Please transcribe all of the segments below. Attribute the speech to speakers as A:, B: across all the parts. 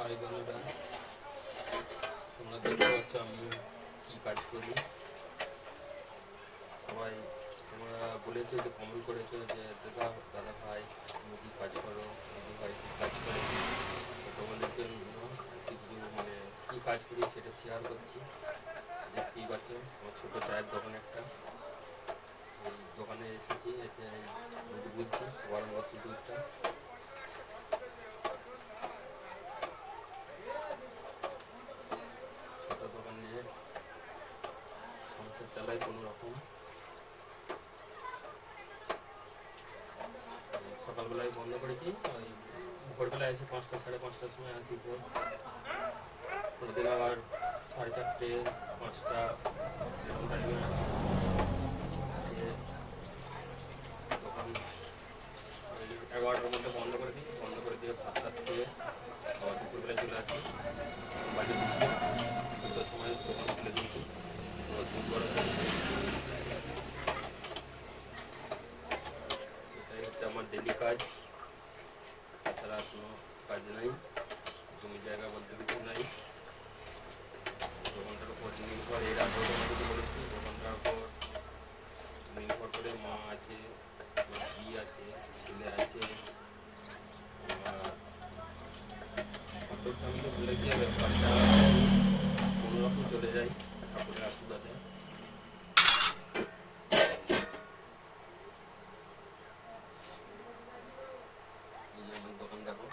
A: High বন্ধুরা, তোমরা দেখতে পাচ্ছ আমি কি কাজ করি। সবাই তোমরা বলেছো যে কমেন্ট করেছো যে দাদা ভাই তুমি কী কাজ করো, দিদি ভাই কী কাজ করো। তো তোমাদের জন্য আজকে কিছু কী কাজ করি সেটা শেয়ার করছি। দেখতেই পাচ্ছ আমার ছোটো চায়ের দোকান একটা, এই দোকানে এসেছি, এসে দুধ বুঝছি, গরম করছি দুধটা। ছোটো দোকান নিয়ে সংসার চালাই কোনো রকম। সকালবেলায় বন্ধ করেছি, ওই ভোরবেলায় আসি 5টা সাড়ে 5টার সময় আসি ভোর। কোনোদিন আবার 4:30 5টা এরকম টাইমে আসি। সে দোকান 11টার মধ্যে বন্ধ করে দিই, বন্ধ করে দিয়ে ভাত টাত খেয়ে আবার দুপুরবেলায় চলে আসি বাড়ি ঢুকতে। 2টার সময় দোকান খুলে দিয়েছি, দুধ গরম করছি। এটাই হচ্ছে আমার ডেলি কাজ, তাছাড়া কোনো কাজ নাই, জমি জায়গা বলতে কিছু নাই। দোকানটার উপর নির্ভর, এর আগেও তোমাদেরকে বলেছি, দোকানটার উপর নির্ভর করে মা আছে, আমার স্ত্রী আছে, ছেলে আছে। ছোটো ফ্যামিলি বলে গিয়ে ব্যাপারটা কোনোরকম চলে যায় ঠাকুরের আশীর্বাদে। এই যে আমার দোকান দেখো।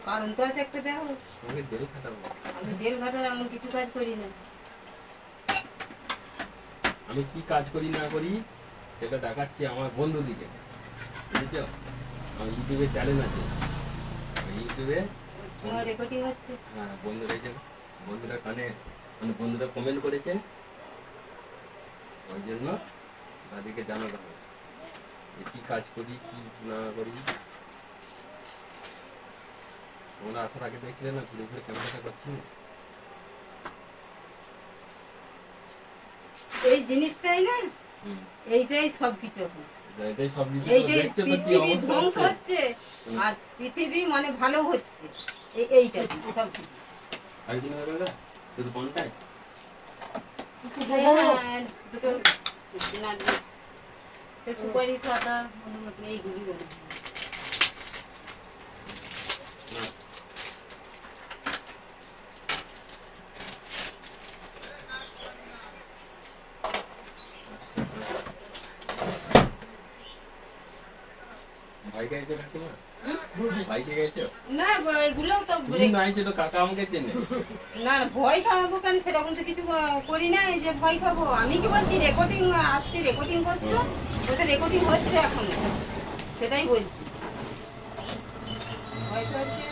B: কারণ তো আছে একটা, দেখো আমি জেল খাটার এমন কিছু কাজ করি না।
A: আমি কি কাজ করি না করি সেটা দেখাচ্ছি আমার বন্ধুদিকে, বুঝেছ? আমার ইউটিউবে চ্যানেল আছে, ইউটিউবে
B: রেকর্ডিং হচ্ছে।
A: হ্যাঁ, বন্ধুরা কানে বন্ধুরা কমেন্ট করেছে, ওই জন্য তাদেরকে জানাতে হবে যে কী কাজ করি কি না করি। তোমরা আসার আগে দেখছিলে না ঘুরে ঘুরে ক্যামেরাটা করছি।
B: এই জিনিসটাই না, এইটাই সবকিছু,
A: এটাই সব কিছু।
B: এইটাই পৃথিবী ধ্বংস হচ্ছে আর পৃথিবী ভালো হচ্ছে, এইটা সবকিছু।
A: আরেকদিন হয়ে গেল শুধু কোনটাই
B: দুটো সুপারি সাদা এইগুলি বলে।
A: ভাইকে গেছো কাকিমা? ভাইকে গেছো?
B: না, এগুলো তো
A: নাই, তো কাকা আমাকে চেনে।
B: না, ভয় খাবো কেন, সেরকম তো কিছু করি না যে ভয় খাবো। আমি কি বলছি, রেকর্ডিং আসতে রেকর্ডিং করছো, ওটা রেকর্ডিং হচ্ছে এখন, সেটাই বলছি। ভয় তো হচ্ছে।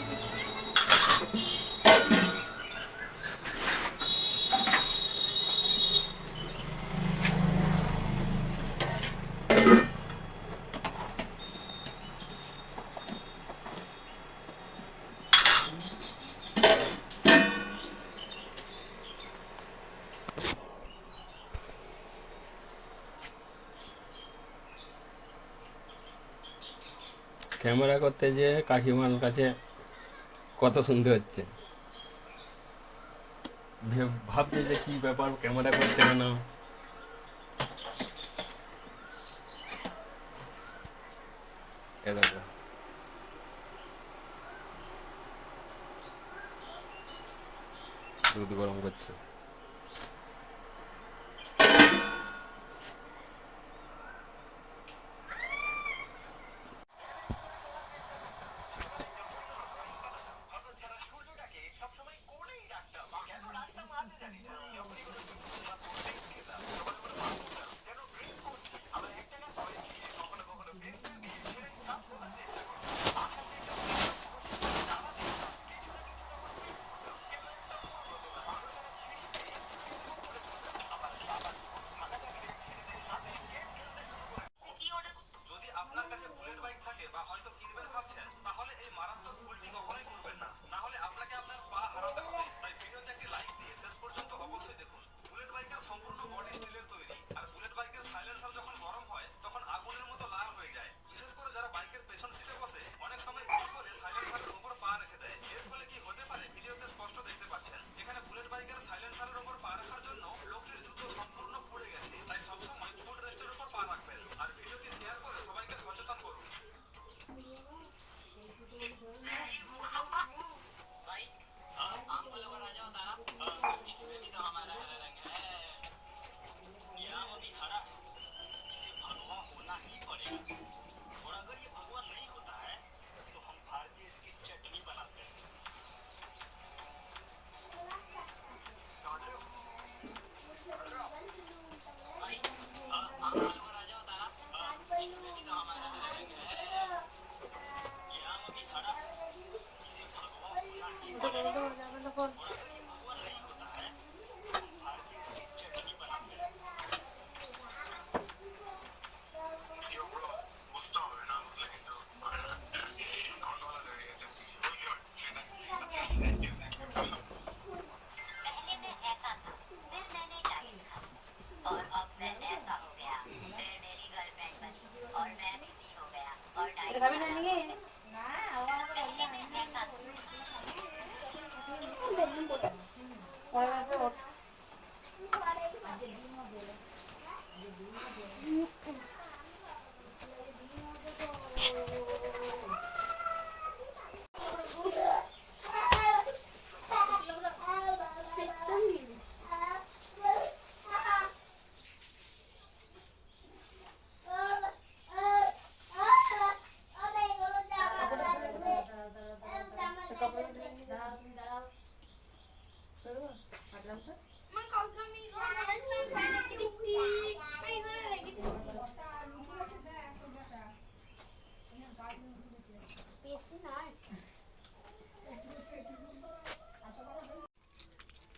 A: ক্যামেরা করতে যে কাকিমার কাছে কথা শুনতে হচ্ছে, ভাবছে যে কি ব্যাপার, ক্যামেরা করছে কেন। দুধ গরম করছে।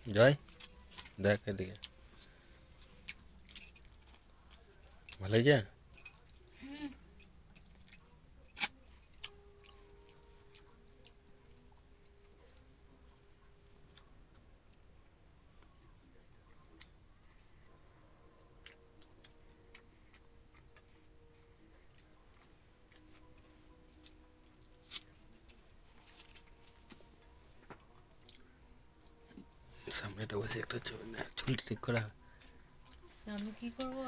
A: জয় দেখ এদিকে ভালো হয়েছে সামনেটা বসে একটা ছবি না চুল ঠিক করা
C: আমি কি করবো?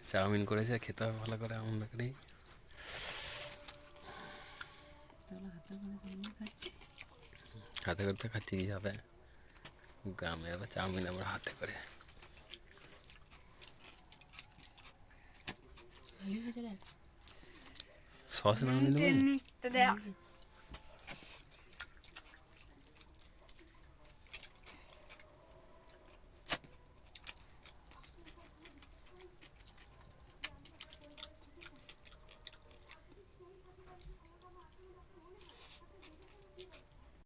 A: চাউমিন করেছে খেতে হবে ভালো করে এমন করে হাতে করতে খাচ্ছি কি হবে গ্রামে আবার চাউমিন আমরা হাতে করে সস না দেবো